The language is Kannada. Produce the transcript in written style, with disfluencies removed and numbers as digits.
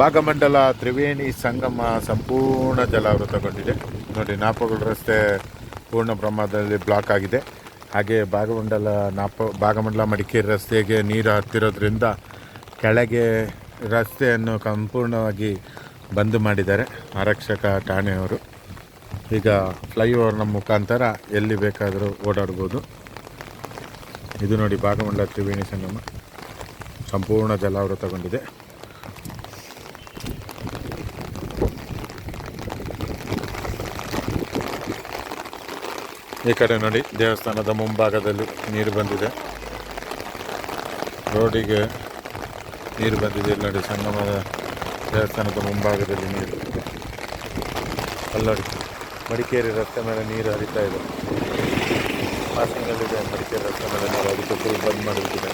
ಭಾಗಮಂಡಲ ತ್ರಿವೇಣಿ ಸಂಗಮ ಸಂಪೂರ್ಣ ಜಲಾವೃತಗೊಂಡಿದೆ. ನೋಡಿ, ನಾಪಗೋಡು ರಸ್ತೆ ಪೂರ್ಣ ಪ್ರಮಾಣದಲ್ಲಿ ಬ್ಲಾಕ್ ಆಗಿದೆ. ಹಾಗೆ ಭಾಗಮಂಡಲ ಮಡಿಕೇರಿ ರಸ್ತೆಗೆ ನೀರು ಹತ್ತಿರೋದ್ರಿಂದ ಕೆಳಗೆ ರಸ್ತೆಯನ್ನು ಸಂಪೂರ್ಣವಾಗಿ ಬಂದ್ ಮಾಡಿದ್ದಾರೆ ಆರಕ್ಷಕ ಠಾಣೆಯವರು. ಈಗ ಫ್ಲೈಓವರ್ನ ಮುಖಾಂತರ ಎಲ್ಲಿ ಬೇಕಾದರೂ ಓಡಾಡ್ಬೋದು. ಇದು ನೋಡಿ, ಭಾಗಮಂಡಲ ತ್ರಿವೇಣಿ ಸಂಗಮ ಸಂಪೂರ್ಣ ಜಲಾವೃತಗೊಂಡಿದೆ. ಈ ಕಡೆ ನೋಡಿ, ದೇವಸ್ಥಾನದ ಮುಂಭಾಗದಲ್ಲಿ ನೀರು ಬಂದಿದೆ. ರೋಡಿಗೆ ನೀರು ಬಂದಿದೆ. ಇಲ್ಲಿ ನೋಡಿ, ಸಂಗಮದ ದೇವಸ್ಥಾನದ ಮುಂಭಾಗದಲ್ಲಿ ನೀರು. ಅಲ್ಲೋಡಿ, ಮಡಿಕೇರಿ ರಸ್ತೆ ಮೇಲೆ ನೀರು ಹರಿತಾ ಇದೆ. ಪಾಸಿಂಗಲ್ಲಿದೆ ಮಡಿಕೇರಿ ರಸ್ತೆ ಮೇಲೆ ನೀರು, ಅದಕ್ಕೆ ಫುಲ್ ಬಂದ್ ಮಾಡಿಬಿಟ್ಟಿದೆ.